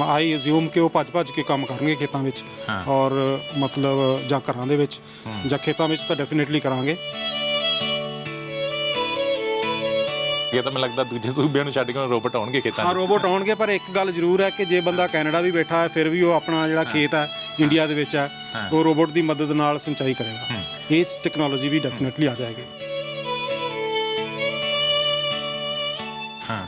आई ਅਜ਼ਿਊਮ ਕਿ ਉਹ ਭੱਜ ਕੇ ਕੰਮ ਕਰਨਗੇ ਖੇਤਾਂ ਵਿੱਚ ਔਰ ਮਤਲਬ ਜਾਂ ਘਰਾਂ ਦੇ ਵਿੱਚ ਜਾਂ ਖੇਤਾਂ ਵਿੱਚ ਤਾਂ ਡੈਫੀਨੇਟਲੀ ਕਰਾਂਗੇ। ਇਹ ਤਾਂ ਮੈਨੂੰ ਲੱਗਦਾ ਦੂਜੇ ਸੂਬਿਆਂ ਨੂੰ ਛੱਡ ਕੇ ਰੋਬੋਟ ਆਉਣਗੇ ਖੇਤਾਂ 'ਚ। ਹਾਂ ਰੋਬੋਟ ਆਉਣਗੇ, ਪਰ ਇੱਕ ਗੱਲ ਜ਼ਰੂਰ ਹੈ ਕਿ ਜੇ ਬੰਦਾ ਕੈਨੇਡਾ ਵੀ ਬੈਠਾ ਹੈ ਫਿਰ ਵੀ ਉਹ ਆਪਣਾ ਜਿਹੜਾ ਖੇਤ ਹੈ ਇੰਡੀਆ ਦੇ ਵਿੱਚ ਹੈ ਉਹ ਰੋਬੋਟ ਦੀ ਮਦਦ ਨਾਲ ਸਿੰਚਾਈ ਕਰੇਗਾ। ਇਹ ਟੈਕਨੋਲੋਜੀ ਵੀ ਡੈਫੀਨੇਟਲੀ ਆ ਜਾਏਗੀ।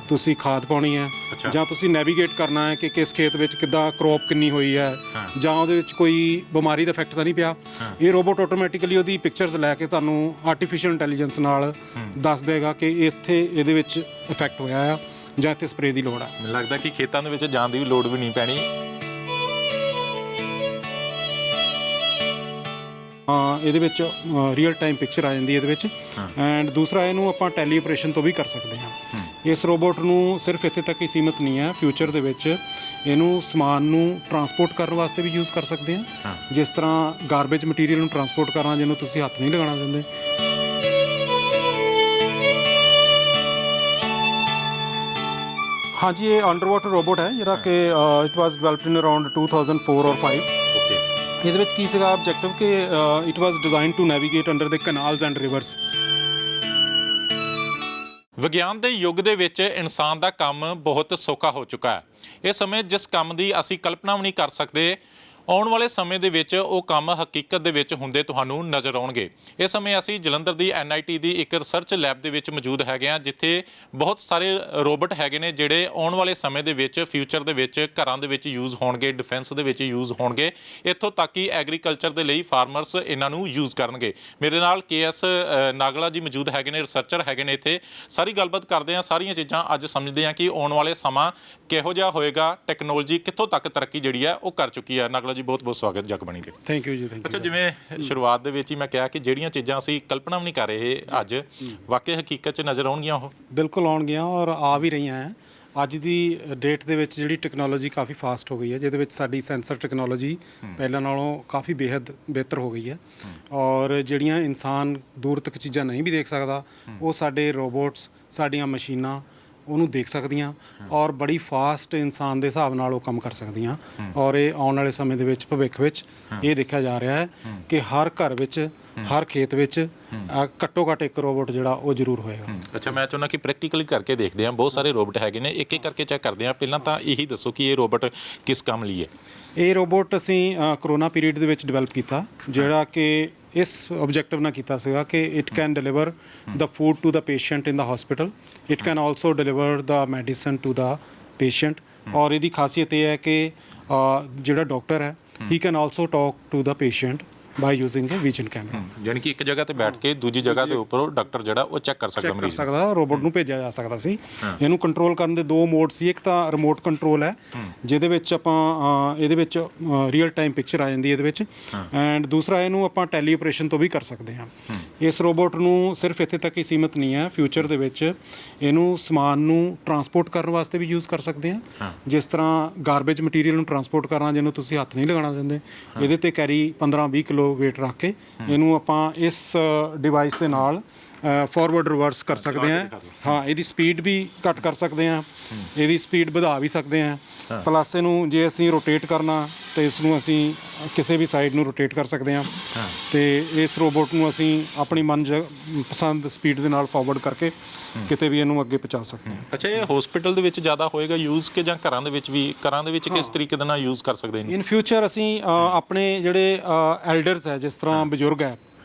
ਤੁਸੀਂ ਖਾਦ ਪਾਉਣੀ ਹੈ ਜਾਂ ਤੁਸੀਂ ਨੈਵੀਗੇਟ ਕਰਨਾ ਹੈ ਕਿ ਕਿਸ ਖੇਤ ਵਿੱਚ ਕਿੱਦਾਂ ਕਰੋਪ ਕਿੰਨੀ ਹੋਈ ਹੈ ਜਾਂ ਉਹਦੇ ਵਿੱਚ ਕੋਈ ਬਿਮਾਰੀ ਦਾ ਇਫੈਕਟ ਤਾਂ ਨਹੀਂ ਪਿਆ, ਇਹ ਰੋਬੋਟ ਆਟੋਮੈਟਿਕਲੀ ਉਹਦੀ ਪਿਕਚਰਸ ਲੈ ਕੇ ਤੁਹਾਨੂੰ ਆਰਟੀਫਿਸ਼ੀਅਲ ਇੰਟੈਲੀਜੈਂਸ ਨਾਲ ਦੱਸ ਦੇਗਾ ਕਿ ਇੱਥੇ ਇਹਦੇ ਵਿੱਚ ਇਫੈਕਟ ਹੋਇਆ ਆ ਜਾਂ ਇੱਥੇ ਸਪਰੇਅ ਦੀ ਲੋੜ ਹੈ। ਮੈਨੂੰ ਲੱਗਦਾ ਕਿ ਖੇਤਾਂ ਦੇ ਵਿੱਚ ਜਾਣ ਦੀ ਵੀ ਲੋੜ ਵੀ ਨਹੀਂ ਪੈਣੀ। ਇਹਦੇ ਵਿੱਚ ਰੀਅਲ ਟਾਈਮ ਪਿਕਚਰ ਆ ਜਾਂਦੀ ਹੈ ਇਹਦੇ ਵਿੱਚ। ਐਂਡ ਦੂਸਰਾ ਇਹਨੂੰ ਆਪਾਂ ਟੈਲੀ ਆਪਰੇਸ਼ਨ ਤੋਂ ਵੀ ਕਰ ਸਕਦੇ ਹਾਂ। ਇਸ ਰੋਬੋਟ ਨੂੰ ਸਿਰਫ ਇੱਥੇ ਤੱਕ ਹੀ ਸੀਮਿਤ ਨਹੀਂ ਹੈ, ਫਿਊਚਰ ਦੇ ਵਿੱਚ ਇਹਨੂੰ ਸਮਾਨ ਨੂੰ ਟਰਾਂਸਪੋਰਟ ਕਰਨ ਵਾਸਤੇ ਵੀ ਯੂਜ਼ ਕਰ ਸਕਦੇ ਹਾਂ। ਜਿਸ ਤਰ੍ਹਾਂ ਗਾਰਬੇਜ ਮਟੀਰੀਅਲ ਨੂੰ ਟਰਾਂਸਪੋਰਟ ਕਰਨਾ ਜਿਹਨੂੰ ਤੁਸੀਂ ਹੱਥ ਨਹੀਂ ਲਗਾਉਣਾ ਚਾਹੁੰਦੇ। ਹਾਂਜੀ, ਇਹ ਅੰਡਰ ਵਾਟਰ ਰੋਬੋਟ ਹੈ ਜਿਹੜਾ ਕਿ it was developed in around 2004 ਔਰ 5। ਇਹਦੇ ਵਿੱਚ ਕੀ ਸੀਗਾ ਆਬਜੈਕਟਿਵ ਕਿ it was design to navigate under the canals and rivers. ਵਿਗਿਆਨ ਦੇ ਯੁੱਗ ਦੇ ਵਿੱਚ ਇਨਸਾਨ ਦਾ ਕੰਮ ਬਹੁਤ ਸੌਖਾ ਹੋ ਚੁੱਕਾ ਹੈ। ਇਸ ਸਮੇਂ ਜਿਸ ਕੰਮ ਦੀ ਅਸੀਂ ਕਲਪਨਾ ਵੀ ਨਹੀਂ ਕਰ ਸਕਦੇ, ਆਉਣ ਵਾਲੇ ਸਮੇਂ ਦੇ ਵਿੱਚ ਉਹ ਕੰਮ ਹਕੀਕਤ ਦੇ ਵਿੱਚ ਹੁੰਦੇ ਤੁਹਾਨੂੰ ਨਜ਼ਰ ਆਉਣਗੇ। ਇਸ ਸਮੇਂ ਅਸੀਂ ਜਲੰਧਰ ਦੀ NIT ਦੀ ਇੱਕ ਰਿਸਰਚ ਲੈਬ ਦੇ ਵਿੱਚ ਮੌਜੂਦ ਹੈਗੇ ਹਾਂ, ਜਿੱਥੇ ਬਹੁਤ ਸਾਰੇ ਰੋਬੋਟ ਹੈਗੇ ਨੇ ਜਿਹੜੇ ਆਉਣ ਵਾਲੇ ਸਮੇਂ ਦੇ ਵਿੱਚ ਫਿਊਚਰ ਦੇ ਵਿੱਚ ਘਰਾਂ ਦੇ ਵਿੱਚ ਯੂਜ਼ ਹੋਣਗੇ, ਡਿਫੈਂਸ ਦੇ ਵਿੱਚ ਯੂਜ਼ ਹੋਣਗੇ, ਇੱਥੋਂ ਤੱਕ ਕਿ ਐਗਰੀਕਲਚਰ ਦੇ ਲਈ ਫਾਰਮਰਸ ਇਹਨਾਂ ਨੂੰ ਯੂਜ਼ ਕਰਨਗੇ। ਮੇਰੇ ਨਾਲ KS ਨਾਗਲਾ ਜੀ ਮੌਜੂਦ ਹੈਗੇ ਨੇ, ਰਿਸਰਚਰ ਹੈਗੇ ਨੇ ਇੱਥੇ। ਸਾਰੀ ਗੱਲਬਾਤ ਕਰਦੇ ਹਾਂ, ਸਾਰੀਆਂ ਚੀਜ਼ਾਂ ਅੱਜ ਸਮਝਦੇ ਹਾਂ ਕਿ ਆਉਣ ਵਾਲੇ ਸਮਾਂ ਕਿਹੋ ਜਿਹਾ ਹੋਏਗਾ, ਟੈਕਨੋਲੋਜੀ ਕਿੱਥੋਂ ਤੱਕ ਤਰੱਕੀ ਜਿਹੜੀ ਹੈ ਉਹ ਕਰ ਚੁੱਕੀ ਹੈ। ਨਾਗਲਾ ਜੀ ਬਹੁਤ ਬਹੁਤ ਸਵਾਗਤ ਜਗਬਾਣੀ ਦੇ। ਥੈਂਕ ਯੂ ਜੀ। ਅੱਛਾ, ਜਿਵੇਂ ਸ਼ੁਰੂਆਤ ਦੇ ਵਿੱਚ ਹੀ ਮੈਂ ਕਿਹਾ ਕਿ ਜਿਹੜੀਆਂ ਚੀਜ਼ਾਂ ਅਸੀਂ ਕਲਪਨਾ ਵੀ ਨਹੀਂ ਕਰ ਰਹੇ ਅੱਜ ਵਾਕਈ ਹਕੀਕਤ 'ਚ ਨਜ਼ਰ ਆਉਣਗੀਆਂ। ਉਹ ਬਿਲਕੁਲ ਆਉਣਗੀਆਂ ਔਰ ਆ ਵੀ ਰਹੀਆਂ ਹੈ। ਅੱਜ ਦੀ ਡੇਟ ਦੇ ਵਿੱਚ ਜਿਹੜੀ ਟੈਕਨੋਲੋਜੀ ਕਾਫੀ ਫਾਸਟ ਹੋ ਗਈ ਹੈ, ਜਿਹਦੇ ਵਿੱਚ ਸਾਡੀ ਸੈਂਸਰ ਟੈਕਨੋਲੋਜੀ ਪਹਿਲਾਂ ਨਾਲੋਂ ਕਾਫੀ ਬੇਹੱਦ ਬਿਹਤਰ ਹੋ ਗਈ ਹੈ। ਔਰ ਜਿਹੜੀਆਂ ਇਨਸਾਨ ਦੂਰ ਤੱਕ ਚੀਜ਼ਾਂ ਨਹੀਂ ਵੀ ਦੇਖ ਸਕਦਾ, ਉਹ ਸਾਡੇ ਰੋਬੋਟਸ, ਸਾਡੀਆਂ ਮਸ਼ੀਨਾਂ ਉਹਨੂੰ ਦੇਖ ਸਕਦੀਆਂ ਔਰ ਬੜੀ ਫਾਸਟ ਇਨਸਾਨ ਦੇ ਹਿਸਾਬ ਨਾਲ ਉਹ ਕੰਮ ਕਰ ਸਕਦੀਆਂ। ਔਰ ਇਹ ਆਉਣ ਵਾਲੇ ਸਮੇਂ ਦੇ ਵਿੱਚ ਭਵਿੱਖ ਵਿੱਚ ਇਹ ਦੇਖਿਆ ਜਾ ਰਿਹਾ ਹੈ ਕਿ ਹਰ ਘਰ ਵਿੱਚ, ਹਰ ਖੇਤ ਵਿੱਚ ਘੱਟੋ ਘੱਟ ਇੱਕ ਰੋਬੋਟ ਜਿਹੜਾ ਉਹ ਜ਼ਰੂਰ ਹੋਏਗਾ। ਅੱਛਾ, ਮੈਂ ਚਾਹੁੰਦਾ ਕਿ ਪ੍ਰੈਕਟੀਕਲੀ ਕਰਕੇ ਦੇਖਦੇ ਹਾਂ। ਬਹੁਤ ਸਾਰੇ ਰੋਬੋਟ ਹੈਗੇ ਨੇ, ਇੱਕ ਇੱਕ ਕਰਕੇ ਚੈੱਕ ਕਰਦੇ ਹਾਂ। ਪਹਿਲਾਂ ਤਾਂ ਇਹੀ ਦੱਸੋ ਕਿ ਇਹ ਰੋਬੋਟ ਕਿਸ ਕੰਮ ਲਈ ਹੈ? ਇਹ ਰੋਬੋਟ ਅਸੀਂ ਕਰੋਨਾ ਪੀਰੀਅਡ ਦੇ ਵਿੱਚ ਡਿਵੈਲਪ ਕੀਤਾ, ਜਿਹੜਾ ਕਿ ਇਸ ਆਬਜੈਕਟਿਵ ਨਾਲ ਕੀਤਾ ਸੀਗਾ ਕਿ it can deliver the food to the patient in the hospital, it can also deliver the medicine to the patient. ਔਰ ਇਹਦੀ ਖਾਸੀਅਤ ਇਹ ਹੈ ਕਿ ਜਿਹੜਾ ਡਾਕਟਰ ਹੈ he can also talk to the patient by using a vision camera. ਯਾਨੀ ਕਿ ਇੱਕ ਜਗ੍ਹਾ ਤੇ ਬੈਠ ਕੇ ਦੂਜੀ ਜਗ੍ਹਾ ਦੇ ਉੱਪਰ ਡਾਕਟਰ ਜਿਹੜਾ ਉਹ ਚੈੱਕ ਕਰ ਸਕਦਾ, ਮਰੀਜ਼ ਸਕਦਾ, ਰੋਬੋਟ ਨੂੰ ਭੇਜਿਆ ਜਾ ਸਕਦਾ ਸੀ। ਇਹਨੂੰ ਕੰਟਰੋਲ ਕਰਨ ਦੇ ਦੋ ਮੋਡ ਸੀ। ਇੱਕ ਤਾਂ ਰਿਮੋਟ ਕੰਟਰੋਲ ਹੈ ਜਿਹਦੇ ਵਿੱਚ ਆਪਾਂ ਇਹਦੇ ਵਿੱਚ ਰੀਅਲ ਟਾਈਮ ਪਿਕਚਰ ਆ ਜਾਂਦੀ ਇਹਦੇ ਵਿੱਚ। ਐਂਡ ਦੂਸਰਾ ਇਹਨੂੰ ਆਪਾਂ ਟੈਲੀ ਆਪਰੇਸ਼ਨ ਤੋਂ ਵੀ ਕਰ ਸਕਦੇ ਹਾਂ। ਇਸ ਰੋਬੋਟ ਨੂੰ ਸਿਰਫ ਇੱਥੇ ਤੱਕ ਹੀ ਸੀਮਿਤ ਨਹੀਂ ਹੈ, ਫਿਊਚਰ ਦੇ ਵਿੱਚ ਇਹਨੂੰ ਸਮਾਨ ਨੂੰ ਟਰਾਂਸਪੋਰਟ ਕਰਨ ਵਾਸਤੇ ਵੀ ਯੂਜ਼ ਕਰ ਸਕਦੇ ਹਾਂ। ਜਿਸ ਤਰ੍ਹਾਂ ਗਾਰਬੇਜ ਮਟੀਰੀਅਲ ਨੂੰ ਟਰਾਂਸਪੋਰਟ ਕਰਨਾ ਜਿਹਨੂੰ ਤੁਸੀਂ ਹੱਥ ਨਹੀਂ ਲਗਾਉਣਾ ਚਾਹੁੰਦੇ, ਇਹਦੇ ਤੇ ਕੈਰੀ 15-20 ਕਿਲੋ ਵੇਟ ਰੱਖ ਕੇ ਇਹਨੂੰ ਆਪਾਂ ਇਸ ਡਿਵਾਈਸ ਦੇ ਨਾਲ ਫਾਰਵਰਡ ਰਿਵਰਸ ਕਰ ਸਕਦੇ ਹਾਂ। ਹਾਂ, ਇਹਦੀ ਸਪੀਡ ਵੀ ਘੱਟ ਕਰ ਸਕਦੇ ਹਾਂ, ਇਹਦੀ ਸਪੀਡ ਵਧਾ ਵੀ ਸਕਦੇ ਹਾਂ। ਪਲੱਸ ਇਹਨੂੰ ਜੇ ਅਸੀਂ ਰੋਟੇਟ ਕਰਨਾ ਤਾਂ ਇਸ ਨੂੰ ਅਸੀਂ ਕਿਸੇ ਵੀ ਸਾਈਡ ਨੂੰ ਰੋਟੇਟ ਕਰ ਸਕਦੇ ਹਾਂ ਤੇ ਇਸ ਰੋਬੋਟ ਨੂੰ ਅਸੀਂ ਆਪਣੀ ਪਸੰਦ ਸਪੀਡ ਦੇ ਨਾਲ ਫਾਰਵਰਡ ਕਰਕੇ ਕਿਤੇ ਵੀ ਇਹਨੂੰ ਅੱਗੇ ਪਹੁੰਚਾ ਸਕਦੇ ਹਾਂ। ਅੱਛਾ, ਇਹ ਹਸਪੀਟਲ ਦੇ ਵਿੱਚ ਜ਼ਿਆਦਾ ਹੋਏਗਾ ਯੂਜ਼ ਕਿ ਜਾਂ ਘਰਾਂ ਦੇ ਵਿੱਚ ਵੀ? ਘਰਾਂ ਦੇ ਵਿੱਚ ਕਿਸ ਤਰੀਕੇ ਦੇ ਨਾਲ ਯੂਜ਼ ਕਰ ਸਕਦੇ ਨੇ? ਇਨ ਫਿਊਚਰ ਅਸੀਂ ਆਪਣੇ ਜਿਹੜੇ ਐਲਡਰਸ ਹੈ, ਜਿਸ ਤਰ੍ਹਾਂ ਬਜ਼ੁਰਗ ਹੈ,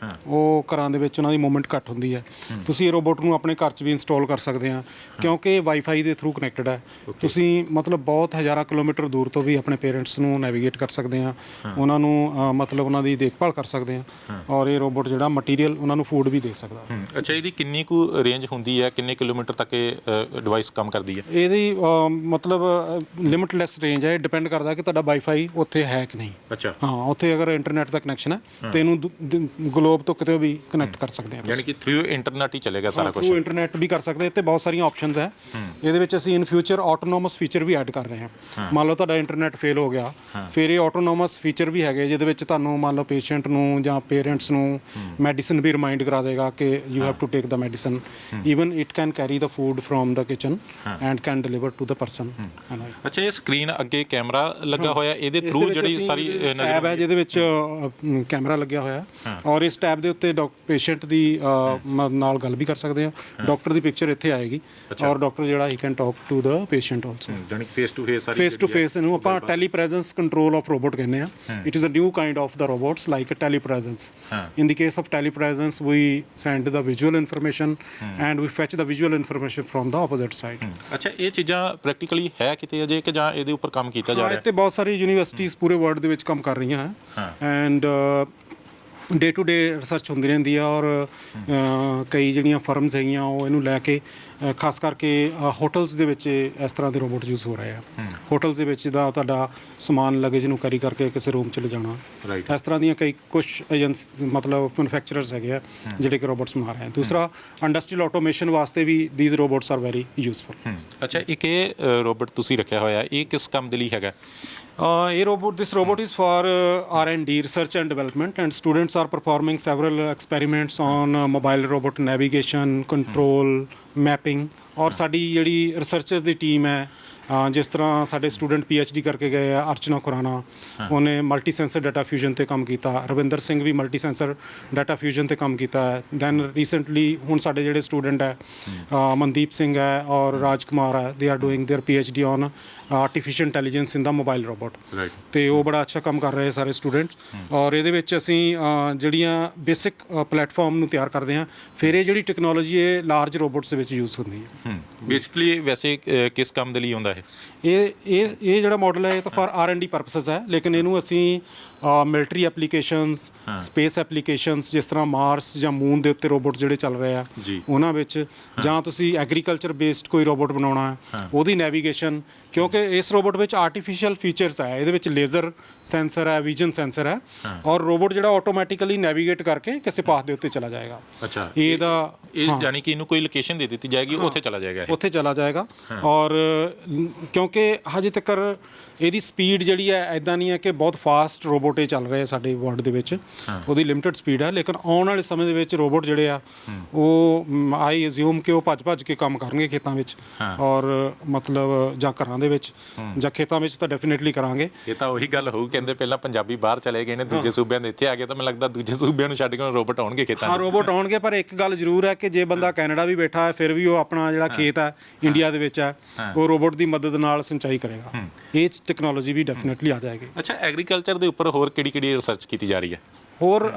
ਉਹ ਘਰਾਂ ਦੇ ਵਿੱਚ ਉਹਨਾਂ ਦੀ ਮੂਵਮੈਂਟ ਘੱਟ ਹੁੰਦੀ ਹੈ, ਤੁਸੀਂ ਇਹ ਰੋਬੋਟ ਨੂੰ ਆਪਣੇ ਘਰ 'ਚ ਵੀ ਇੰਸਟਾਲ ਕਰ ਸਕਦੇ ਹਾਂ ਕਿਉਂਕਿ ਵਾਈਫਾਈ ਦੇ ਥਰੂ ਕਨੈਕਟਡ ਹੈ। ਤੁਸੀਂ ਮਤਲਬ ਬਹੁਤ ਹਜ਼ਾਰਾਂ ਕਿਲੋਮੀਟਰ ਦੂਰ ਤੋਂ ਵੀ ਆਪਣੇ ਪੇਰੈਂਟਸ ਨੂੰ ਨੈਵੀਗੇਟ ਕਰ ਸਕਦੇ ਹਾਂ, ਉਹਨਾਂ ਨੂੰ ਮਤਲਬ ਉਹਨਾਂ ਦੀ ਦੇਖਭਾਲ ਕਰ ਸਕਦੇ ਹਾਂ। ਔਰ ਇਹ ਰੋਬੋਟ ਜਿਹੜਾ ਮਟੀਰੀਅਲ ਉਹਨਾਂ ਨੂੰ ਫੂਡ ਵੀ ਦੇ ਸਕਦਾ। ਅੱਛਾ, ਇਹਦੀ ਕਿੰਨੀ ਕੁ ਰੇਂਜ ਹੁੰਦੀ ਹੈ? ਕਿੰਨੇ ਕਿਲੋਮੀਟਰ ਤੱਕ ਇਹ ਡਿਵਾਈਸ ਕੰਮ ਕਰਦੀ ਹੈ? ਇਹਦੀ ਮਤਲਬ ਲਿਮਿਟਲੈਸ ਰੇਂਜ ਹੈ। ਡਿਪੈਂਡ ਕਰਦਾ ਕਿ ਤੁਹਾਡਾ ਵਾਈਫਾਈ ਉੱਥੇ ਹੈ ਕਿ ਨਹੀਂ। ਅੱਛਾ, ਹਾਂ, ਉੱਥੇ ਅਗਰ ਇੰਟਰਨੈਟ ਦਾ ਕਨੈਕਸ਼ਨ ਹੈ ਤਾਂ ਇਹਨੂੰ ਗਲੋਬ ਤੋਂ ਕਿਤੇ ਵੀ ਕਨੈਕਟ ਕਰ ਸਕਦੇ ਹਾਂ। ਯਾਨੀ ਕਿ ਥਰੂ ਇੰਟਰਨੈਟ ਹੀ ਚੱਲੇਗਾ ਸਾਰਾ ਕੁਝ। ਥਰੂ ਇੰਟਰਨੈਟ ਵੀ ਕਰ ਸਕਦੇ ਤੇ ਬਹੁਤ ਸਾਰੀਆਂ ਆਪਸ਼ਨਸ ਹੈ ਇਹਦੇ ਵਿੱਚ। ਅਸੀਂ ਇਨ ਫਿਊਚਰ ਆਟੋਨੋਮਸ ਫੀਚਰ ਵੀ ਐਡ ਕਰ ਰਹੇ ਹਾਂ। ਮੰਨ ਲਓ ਤੁਹਾਡਾ ਇੰਟਰਨੈਟ ਫੇਲ ਹੋ ਗਿਆ, ਫਿਰ ਇਹ ਆਟੋਨੋਮਸ ਫੀਚਰ ਵੀ ਹੈਗੇ ਜਿਹਦੇ ਵਿੱਚ ਤੁਹਾਨੂੰ ਮੰਨ ਲਓ ਪੇਸ਼ੈਂਟ ਨੂੰ ਜਾਂ ਪੇਰੈਂਟਸ ਨੂੰ ਮੈਡੀਸਨ ਵੀ ਰਿਮਾਈਂਡ ਕਰਾ ਦੇਗਾ ਕਿ you have to take the medicine. Even it can carry the food from the kitchen and can deliver to the person. ਅੱਛਾ, ਇਹ ਸਕਰੀਨ ਅੱਗੇ ਕੈਮਰਾ ਲੱਗਾ ਹੋਇਆ, ਇਹਦੇ ਥਰੂ ਜਿਹੜੀ ਸਾਰੀ ਟੈਬ ਹੈ ਜਿਹਦੇ ਵਿੱਚ ਕੈਮਰਾ ਲੱਗਿਆ ਹੋਇਆ, ਔਰ ਇਸ ਟੈਬ ਦੇ ਉੱਤੇ ਪੇਸ਼ੈਂਟ ਦੀ ਨਾਲ ਗੱਲ ਵੀ ਕਰ ਸਕਦੇ ਆ। ਡਾਕਟਰ ਦੀ ਪਿਕਚਰ ਇੱਥੇ ਆਏਗੀ ਔਰ ਡਾਕਟਰ ਜਿਹੜਾ he can talk to the patient also. ਜਾਨੀ ਫੇਸ ਟੂ ਫੇਸ ਇਹਨੂੰ ਆਪਾਂ ਟੈਲੀਪ੍ਰੈਜ਼ੈਂਸ ਕੰਟਰੋਲ ਆਫ ਰੋਬੋਟ ਕਹਿੰਦੇ ਆ। It is a new kind of the robots like a telepresence. In the case of telepresence we send the visual information and we fetch the visual information from the opposite side. ਅੱਛਾ, ਇਹ ਚੀਜ਼ਾਂ practically ਹੈ ਕਿਤੇ ਅਜੇ ਕਿ ਜਾਂ ਇਹਦੇ ਉੱਪਰ ਕੰਮ ਕੀਤਾ ਜਾ ਰਿਹਾ? ਇੱਥੇ ਬਹੁਤ ਸਾਰੀ ਯੂਨੀਵਰਸਿਟੀਜ਼ ਪੂਰੇ ਵਰਲਡ ਦੇ ਵਿੱਚ ਕੰਮ ਕਰ ਰਹੀਆਂ ਹੈ and day to day research ਹੁੰਦੀ ਰਹਿੰਦੀ ਆ। ਔਰ ਕਈ ਜਿਹੜੀਆਂ ਫਰਮਸ ਹੈਗੀਆਂ ਉਹ ਇਹਨੂੰ ਲੈ ਕੇ ਖਾਸ ਕਰਕੇ ਹੋਟਲਸ ਦੇ ਵਿੱਚ ਇਸ ਤਰ੍ਹਾਂ ਦੇ ਰੋਬੋਟ ਯੂਜ਼ ਹੋ ਰਹੇ ਆ। ਹੋਟਲਸ ਦੇ ਵਿੱਚ ਜਿੱਦਾਂ ਤੁਹਾਡਾ ਸਮਾਨ ਲਗੇਜ ਨੂੰ ਕੈਰੀ ਕਰਕੇ ਕਿਸੇ ਰੂਮ 'ਚ ਲਿਜਾਣਾ, ਇਸ ਤਰ੍ਹਾਂ ਦੀਆਂ ਕਈ ਕੁਛ ਏਜੰਟਸ ਮਤਲਬ ਮੈਨੂਫੈਕਚਰਰਸ ਹੈਗੇ ਆ ਜਿਹੜੇ ਕਿ ਰੋਬੋਟਸ ਬਣਾ ਰਹੇ ਆ। ਦੂਸਰਾ ਇੰਡਸਟਰੀਅਲ ਆਟੋਮੇਸ਼ਨ ਵਾਸਤੇ ਵੀ these robots are very useful. ਅੱਛਾ, ਇੱਕ ਇਹ ਰੋਬੋਟ ਤੁਸੀਂ ਰੱਖਿਆ ਹੋਇਆ, ਇਹ ਕਿਸ ਕੰਮ ਦੇ ਲਈ ਹੈਗਾ? This robot is for R&D, research and development, and students are performing several experiments on mobile robot navigation, control, mapping। और ਸਾਡੀ ਜਿਹੜੀ ਰਿਸਰਚਰ ਦੀ ਟੀਮ ਹੈ, ਜਿਸ ਤਰ੍ਹਾਂ ਸਾਡੇ ਸਟੂਡੈਂਟ PhD ਕਰਕੇ ਗਏ ਆ ਅਰਚਨਾ ਖੁਰਾਨਾ, ਉਹਨੇ ਮਲਟੀ ਸੈਂਸਰ ਡਾਟਾ ਫਿਊਜ਼ਨ ਤੇ ਕੰਮ ਕੀਤਾ। ਰਵਿੰਦਰ ਸਿੰਘ ਵੀ ਮਲਟੀ ਸੈਂਸਰ ਡਾਟਾ ਫਿਊਜ਼ਨ ਤੇ ਕੰਮ ਕੀਤਾ ਹੈ। ਦੈਨ ਰੀਸੈਂਟਲੀ ਹੁਣ ਸਾਡੇ ਜਿਹੜੇ ਸਟੂਡੈਂਟ ਹੈ ਮਨਦੀਪ ਸਿੰਘ ਹੈ ਔਰ ਰਾਜ ਕੁਮਾਰ ਹੈ, they are doing there PhD on artificial intelligence in the mobile robot. ਤੇ ਉਹ ਬੜਾ ਅੱਛਾ ਕੰਮ ਕਰ ਰਹੇ ਸਾਰੇ ਸਟੂਡੈਂਟਸ। ਔਰ ਇਹਦੇ ਵਿੱਚ ਅਸੀਂ ਜਿਹੜੀਆਂ ਬੇਸਿਕ ਪਲੇਟਫਾਰਮ ਨੂੰ ਤਿਆਰ ਕਰਦੇ ਹਾਂ, ਫਿਰ ਇਹ ਜਿਹੜੀ ਟੈਕਨੋਲੋਜੀ ਇਹ ਲਾਰਜ ਰੋਬੋਟਸ ਦੇ ਵਿੱਚ ਯੂਜ਼ ਹੁੰਦੀ ਹੈ। ਬੇਸਿਕਲੀ ਵੈਸੇ ਕਿਸ ਕੰਮ ਦੇ ਲਈ ਹੁੰਦਾ ਹੈ ਇਹ ਜਿਹੜਾ ਮਾਡਲ ਹੈ ਇਹ ਤਾਂ ਫਾਰ R&D ਪਰਪਸਸ ਹੈ, ਲੇਕਿਨ ਇਹਨੂੰ ਅਸੀਂ ਮਿਲਟਰੀ ਐਪਲੀਕੇਸ਼ਨਸ, ਸਪੇਸ ਐਪਲੀਕੇਸ਼ਨਸ, ਜਿਸ ਤਰ੍ਹਾਂ ਮਾਰਸ ਜਾਂ ਮੂਨ ਦੇ ਉੱਤੇ ਰੋਬੋਟ ਜਿਹੜੇ ਚੱਲ ਰਹੇ ਆ ਉਹਨਾਂ ਵਿੱਚ, ਜਾਂ ਤੁਸੀਂ ਐਗਰੀਕਲਚਰ ਬੇਸਡ ਕੋਈ ਰੋਬੋਟ ਬਣਾਉਣਾ ਉਹਦੀ ਨੈਵੀਗੇਸ਼ਨ, ਕਿਉਂਕਿ ਇਸ ਰੋਬੋਟ ਵਿੱਚ ਆਰਟੀਫਿਸ਼ੀਅਲ ਫੀਚਰਸ ਹੈ। ਇਹਦੇ ਵਿੱਚ ਲੇਜ਼ਰ ਸੈਂਸਰ ਹੈ, ਵਿਜ਼ਨ ਸੈਂਸਰ ਹੈ, ਔਰ ਰੋਬੋਟ ਜਿਹੜਾ ਆਟੋਮੈਟਿਕਲੀ ਨੈਵੀਗੇਟ ਕਰਕੇ ਕਿਸੇ ਪਾਥ ਦੇ ਉੱਤੇ ਚਲਾ ਜਾਏਗਾ। ਅੱਛਾ, ਇਹਦਾ ਯਾਨੀ ਕਿ ਇਹਨੂੰ ਕੋਈ ਲੋਕੇਸ਼ਨ ਦੇ ਦਿੱਤੀ ਜਾਏਗੀ, ਉੱਥੇ ਚਲਾ ਜਾਏਗਾ। ਔਰ ਕਿਉਂਕਿ ਹਜੇ ਤੱਕ ਇਹਦੀ ਸਪੀਡ ਜਿਹੜੀ ਹੈ ਇੱਦਾਂ ਨਹੀਂ ਹੈ ਕਿ ਬਹੁਤ ਫਾਸਟ ਰੋਬੋਟ ਇਹ ਚੱਲ ਰਹੇ ਸਾਡੇ ਵਰਲਡ ਦੇ ਵਿੱਚ, ਉਹਦੀ ਲਿਮਿਟਡ ਸਪੀਡ ਹੈ। ਲੇਕਿਨ ਆਉਣ ਵਾਲੇ ਸਮੇਂ ਦੇ ਵਿੱਚ ਰੋਬੋਟ ਜਿਹੜੇ ਆ ਉਹ ਆਈ ਅਸਿਊਮ ਕਿ ਉਹ ਭੱਜ ਕੇ ਕੰਮ ਕਰਨਗੇ ਖੇਤਾਂ ਵਿੱਚ, ਔਰ ਮਤਲਬ ਜਾਂ ਘਰਾਂ ਦੇ ਵਿੱਚ ਜਾਂ ਖੇਤਾਂ ਵਿੱਚ ਤਾਂ ਡੈਫੀਨੇਟਲੀ ਕਰਾਂਗੇ। ਇਹ ਤਾਂ ਉਹੀ ਗੱਲ ਹੋਊ, ਕਹਿੰਦੇ ਪਹਿਲਾਂ ਪੰਜਾਬੀ ਬਾਹਰ ਚਲੇ ਗਏ ਨੇ, ਦੂਜੇ ਸੂਬਿਆਂ ਦੇ ਇੱਥੇ ਆ ਗਏ, ਤਾਂ ਮੈਨੂੰ ਲੱਗਦਾ ਦੂਜੇ ਸੂਬਿਆਂ ਨੂੰ ਛੱਡ ਕੇ ਰੋਬੋਟ ਆਉਣਗੇ ਖੇਤਾਂ 'ਚ। ਹਾਂ, ਰੋਬੋਟ ਆਉਣਗੇ, ਪਰ ਇੱਕ ਗੱਲ ਜ਼ਰੂਰ ਹੈ ਕਿ ਜੇ ਬੰਦਾ ਕੈਨੇਡਾ ਵੀ ਬੈਠਾ ਹੈ ਫਿਰ ਵੀ ਉਹ ਆਪਣਾ ਜਿਹੜਾ ਖੇਤ ਹੈ ਇੰਡੀਆ ਦੇ ਵਿੱਚ ਹੈ ਉਹ ਰੋਬੋਟ ਦੀ ਮਦਦ ਨਾਲ ਸਿੰਚਾਈ ਕਰੇਗਾ। ਇਹ ਟੈਕਨੋਲੋਜੀ ਵੀ ਡੈਫੀਨੇਟਲੀ ਆ ਜਾਏਗੀ। ਅੱਛਾ, ਐਗਰੀਕਲਚਰ ਦੇ ਉੱਪਰ ਹੋਰ ਕਿਹੜੀ ਰਿਸਰਚ ਕੀਤੀ ਜਾ ਰਹੀ ਹੈ? ਹੋਰ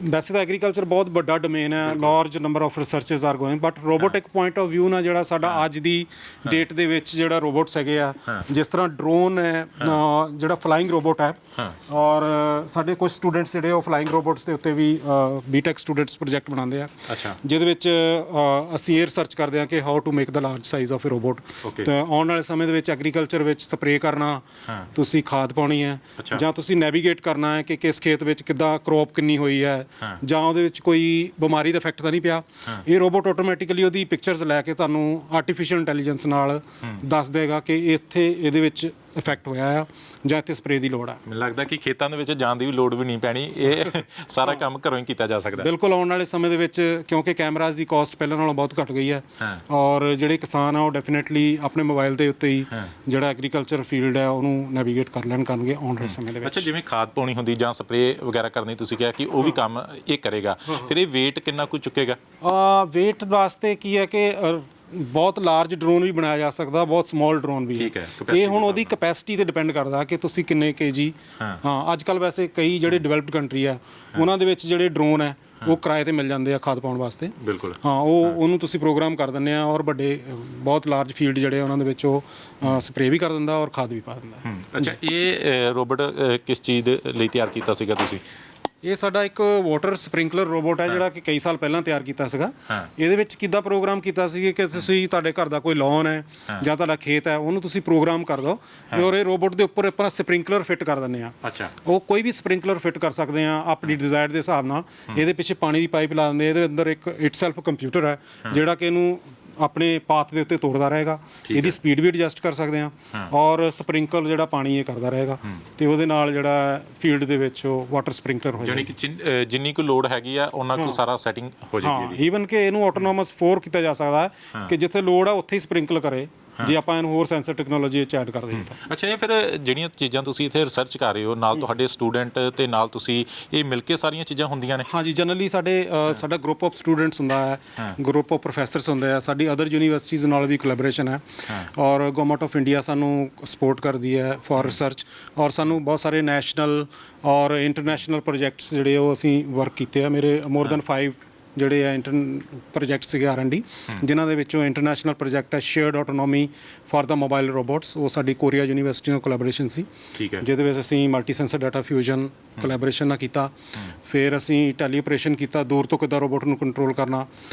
ਵੈਸੇ ਤਾਂ ਐਗਰੀਕਲਚਰ ਬਹੁਤ ਵੱਡਾ ਡੋਮੇਨ ਹੈ, large number of researches are going, but robotic point of view ਨਾਲ ਜਿਹੜਾ ਸਾਡਾ ਅੱਜ ਦੀ ਡੇਟ ਦੇ ਵਿੱਚ ਜਿਹੜਾ ਰੋਬੋਟਸ ਹੈਗੇ ਆ, ਜਿਸ ਤਰ੍ਹਾਂ ਡਰੋਨ ਹੈ ਜਿਹੜਾ ਫਲਾਈਂਗ ਰੋਬੋਟ ਹੈ, ਔਰ ਸਾਡੇ ਕੁਝ ਸਟੂਡੈਂਟਸ ਜਿਹੜੇ ਉਹ ਫਲਾਈਂਗ ਰੋਬੋਟਸ ਦੇ ਉੱਤੇ ਵੀ ਬੀਟੈਕ ਸਟੂਡੈਂਟਸ ਪ੍ਰੋਜੈਕਟ ਬਣਾਉਂਦੇ ਆ, ਜਿਹਦੇ ਵਿੱਚ ਅਸੀਂ ਇਹ ਰਿਸਰਚ ਕਰਦੇ ਹਾਂ ਕਿ how to make the large size of a robot. ਤੇ ਆਉਣ ਵਾਲੇ ਸਮੇਂ ਦੇ ਵਿੱਚ ਐਗਰੀਕਲਚਰ ਵਿੱਚ ਸਪਰੇਅ ਕਰਨਾ, ਤੁਸੀਂ ਖਾਦ ਪਾਉਣੀ ਹੈ, ਜਾਂ ਤੁਸੀਂ ਨੈਵੀਗੇਟ ਕਰਨਾ ਹੈ ਕਿ ਕਿਸ ਖੇਤ ਵਿੱਚ ਕਿੱਦਾਂ ਕ੍ਰੌਪ ਕਿੰਨੀ ਹੋਈ ਹੈ, ਜਾਂ ਉਹਦੇ ਵਿੱਚ ਕੋਈ ਬਿਮਾਰੀ ਦਾ ਇਫੈਕਟ ਤਾਂ ਨਹੀਂ ਪਿਆ, ਇਹ ਰੋਬੋਟ ਆਟੋਮੈਟਿਕਲੀ ਉਹਦੀ ਪਿਕਚਰਸ ਲੈ ਕੇ ਤੁਹਾਨੂੰ ਆਰਟੀਫਿਸ਼ੀਅਲ ਇੰਟੈਲੀਜੈਂਸ ਨਾਲ ਦੱਸ ਦੇਗਾ ਕਿ ਇੱਥੇ ਇਹਦੇ ਵਿੱਚ ਇਫੈਕਟ ਹੋਇਆ ਆ ਜਾਂ ਇੱਥੇ ਸਪਰੇਅ ਦੀ ਲੋੜ ਆ। ਮੈਨੂੰ ਲੱਗਦਾ ਕਿ ਖੇਤਾਂ ਦੇ ਵਿੱਚ ਜਾਣ ਦੀ ਵੀ ਲੋੜ ਵੀ ਨਹੀਂ ਪੈਣੀ, ਇਹ ਸਾਰਾ ਕੰਮ ਘਰੋਂ ਹੀ ਕੀਤਾ ਜਾ ਸਕਦਾ। ਬਿਲਕੁਲ, ਆਉਣ ਵਾਲੇ ਸਮੇਂ ਦੇ ਵਿੱਚ ਕਿਉਂਕਿ ਕੈਮਰਾਜ਼ ਦੀ ਕਾਸਟ ਪਹਿਲਾਂ ਨਾਲੋਂ ਬਹੁਤ ਘਟ ਗਈ ਹੈ, ਔਰ ਜਿਹੜੇ ਕਿਸਾਨ ਆ ਉਹ ਡੈਫੀਨੇਟਲੀ ਆਪਣੇ ਮੋਬਾਈਲ ਦੇ ਉੱਤੇ ਹੀ ਜਿਹੜਾ ਐਗਰੀਕਲਚਰ ਫੀਲਡ ਹੈ ਉਹਨੂੰ ਨੈਵੀਗੇਟ ਕਰ ਲੈਣ ਕਰਨਗੇ ਆਉਣ ਵਾਲੇ ਸਮੇਂ ਦੇ ਵਿੱਚ। ਅੱਛਾ, ਜਿਵੇਂ ਖਾਦ ਪਾਉਣੀ ਹੁੰਦੀ ਜਾਂ ਸਪਰੇਅ ਵਗੈਰਾ ਕਰਨੀ, ਤੁਸੀਂ ਕਿਹਾ ਕਿ ਉਹ ਵੀ ਕੰਮ ਇਹ ਕਰੇਗਾ, ਫਿਰ ਇਹ ਵੇਟ ਕਿੰਨਾ ਕੁ ਚੁੱਕੇਗਾ? ਵੇਟ ਵਾਸਤੇ ਕੀ ਹੈ ਕਿ ਬਹੁਤ ਲਾਰਜ ਡਰੋਨ ਵੀ ਬਣਾਇਆ ਜਾ ਸਕਦਾ, ਬਹੁਤ ਸਮਾਲ ਡਰੋਨ ਵੀ ਹੈ। ਇਹ ਹੁਣ ਉਹਦੀ ਕਪੈਸਿਟੀ ਤੇ ਡਿਪੈਂਡ ਕਰਦਾ ਕਿ ਤੁਸੀਂ ਕਿੰਨੇ kg। ਹਾਂ, ਅੱਜ ਕੱਲ੍ਹ ਵੈਸੇ ਕਈ ਜਿਹੜੇ ਡਿਵੈਲਪਡ ਕੰਟਰੀ ਆ ਉਹਨਾਂ ਦੇ ਵਿੱਚ ਜਿਹੜੇ ਡਰੋਨ ਹੈ ਉਹ ਕਿਰਾਏ ਤੇ ਮਿਲ ਜਾਂਦੇ ਆ ਖਾਦ ਪਾਉਣ ਵਾਸਤੇ। ਬਿਲਕੁਲ, ਹਾਂ, ਉਹਨੂੰ ਤੁਸੀਂ ਪ੍ਰੋਗਰਾਮ ਕਰ ਦਿੰਦੇ ਆ, ਔਰ ਵੱਡੇ ਬਹੁਤ ਲਾਰਜ ਫੀਲਡ ਜਿਹੜੇ ਉਹਨਾਂ ਦੇ ਵਿੱਚ ਉਹ ਸਪਰੇਅ ਵੀ ਕਰ ਦਿੰਦਾ ਔਰ ਖਾਦ ਵੀ ਪਾ ਦਿੰਦਾ। ਅੱਛਾ, ਇਹ ਰੋਬੋਟ ਕਿਸ ਚੀਜ਼ ਦੇ ਲਈ ਤਿਆਰ ਕੀਤਾ ਸੀਗਾ ਤੁਸੀਂ? ਇਹ ਸਾਡਾ ਇੱਕ ਵਾਟਰ ਸਪ੍ਰਿੰਕਲਰ ਰੋਬੋਟ ਹੈ ਜਿਹੜਾ ਕਿ ਕਈ ਸਾਲ ਪਹਿਲਾਂ ਤਿਆਰ ਕੀਤਾ ਸੀਗਾ। ਇਹਦੇ ਵਿੱਚ ਕਿੱਦਾਂ ਪ੍ਰੋਗਰਾਮ ਕੀਤਾ ਸੀ ਕਿ ਤੁਸੀਂ ਤੁਹਾਡੇ ਘਰ ਦਾ ਕੋਈ ਲੌਨ ਹੈ ਜਾਂ ਤੁਹਾਡਾ ਖੇਤ ਹੈ, ਉਹਨੂੰ ਤੁਸੀਂ ਪ੍ਰੋਗਰਾਮ ਕਰ ਦਿਓ ਔਰ ਇਹ ਰੋਬੋਟ ਦੇ ਉੱਪਰ ਆਪਾਂ ਸਪ੍ਰਿੰਕਲਰ ਫਿੱਟ ਕਰ ਦਿੰਦੇ ਆ। ਉਹ ਕੋਈ ਵੀ ਸਪ੍ਰਿੰਕਲਰ ਫਿੱਟ ਕਰ ਸਕਦੇ ਆ ਆਪਣੀ ਡਿਜ਼ਾਇਰ ਦੇ ਹਿਸਾਬ ਨਾਲ। ਇਹਦੇ ਪਿੱਛੇ ਪਾਣੀ ਦੀ ਪਾਈਪ ਲਾ ਦਿੰਦੇ, ਇਹਦੇ ਅੰਦਰ ਇੱਕ ਇਟਸੈਲਫ ਕੰਪਿਊਟਰ ਹੈ ਜਿਹੜਾ ਕਿ ਇਹਨੂੰ ਆਪਣੇ ਪਾਥ ਦੇ ਉੱਤੇ ਤੋਰਦਾ ਰਹੇਗਾ। ਇਹਦੀ ਸਪੀਡ ਵੀ ਐਡਜਸਟ ਕਰ ਸਕਦੇ ਆ ਔਰ ਸਪ੍ਰਿੰਕਲ ਜਿਹੜਾ ਪਾਣੀ ਇਹ ਕਰਦਾ ਰਹੇਗਾ ਤੇ ਉਹਦੇ ਨਾਲ ਜਿਹੜਾ ਫੀਲਡ ਦੇ ਵਿੱਚ ਉਹ ਵਾਟਰ ਸਪ੍ਰਿੰਕਲਰ ਹੋ ਜਾਏਗਾ। ਯਾਨੀ ਕਿ ਜਿੰਨੀ ਕੁ ਲੋਡ ਹੈਗੀ ਆ ਉਹਨਾਂ ਕੋ ਸਾਰਾ ਸੈਟਿੰਗ ਹੋ ਜਾਏਗੀ। ਹਾਂ, ਈਵਨ ਕਿ ਇਹਨੂੰ ਆਟੋਨੋਮਸ 4 ਕੀਤਾ ਜਾ ਸਕਦਾ ਹੈ ਕਿ ਜਿੱਥੇ ਲੋਡ ਆ ਉੱਥੇ ਹੀ ਸਪ੍ਰਿੰਕਲ ਕਰੇ ਜੇ ਆਪਾਂ ਇਹਨੂੰ ਹੋਰ ਸੈਂਸਰ ਟੈਕਨੋਲੋਜੀ ਵਿੱਚ ਐਡ ਕਰ ਦਈਏ ਤਾਂ। ਅੱਛਾ, ਇਹ ਫਿਰ ਜਿਹੜੀਆਂ ਚੀਜ਼ਾਂ ਤੁਸੀਂ ਇੱਥੇ ਰਿਸਰਚ ਕਰ ਰਹੇ ਹੋ, ਨਾਲ ਤੁਹਾਡੇ ਸਟੂਡੈਂਟ ਤੇ ਨਾਲ ਤੁਸੀਂ, ਇਹ ਮਿਲ ਕੇ ਸਾਰੀਆਂ ਚੀਜ਼ਾਂ ਹੁੰਦੀਆਂ ਨੇ? ਹਾਂਜੀ, ਜਨਰਲੀ ਸਾਡਾ ਗਰੁੱਪ ਆਫ ਸਟੂਡੈਂਟਸ ਹੁੰਦਾ ਹੈ, ਗਰੁੱਪ ਆਫ ਪ੍ਰੋਫੈਸਰਸ ਹੁੰਦੇ ਆ, ਸਾਡੀ ਅਦਰ ਯੂਨੀਵਰਸਿਟੀਜ਼ ਨਾਲ ਵੀ ਕੋਲੈਬੋਰੇਸ਼ਨ ਹੈ ਔਰ ਗਵਰਨਮੈਂਟ ਆਫ ਇੰਡੀਆ ਸਾਨੂੰ ਸਪੋਰਟ ਕਰਦੀ ਹੈ ਫॉर ਰਿਸਰਚ ਔਰ ਸਾਨੂੰ ਬਹੁਤ ਸਾਰੇ ਨੈਸ਼ਨਲ ਔਰ ਇੰਟਰਨੈਸ਼ਨਲ ਪ੍ਰੋਜੈਕਟਸ ਜਿਹੜੇ ਉਹ ਅਸੀਂ ਵਰਕ ਕੀਤੇ ਆ। ਮੇਰੇ ਮੋਰ ਦੈਨ 5 ਜਿਹੜੇ ਆ ਪ੍ਰੋਜੈਕਟ ਸੀਗੇ R&D, ਜਿਨ੍ਹਾਂ ਦੇ ਵਿੱਚੋਂ ਇੰਟਰਨੈਸ਼ਨਲ ਪ੍ਰੋਜੈਕਟ ਹੈ shared autonomy for the mobile robots. ਉਹ ਸਾਡੀ ਕੋਰੀਆ ਯੂਨੀਵਰਸਿਟੀ ਨਾਲ ਕੋਲੈਬੋਰੇਸ਼ਨ ਸੀ, ਜਿਹਦੇ ਵਿੱਚ ਅਸੀਂ multi sensor data fusion collaboration ਨਾਲ ਕੀਤਾ। ਫਿਰ ਅਸੀਂ ਟੈਲੀ ਆਪਰੇਸ਼ਨ ਕੀਤਾ, ਦੂਰ ਤੋਂ ਕਿੱਦਾਂ ਰੋਬੋਟ ਨੂੰ ਕੰਟਰੋਲ ਕਰਨਾ।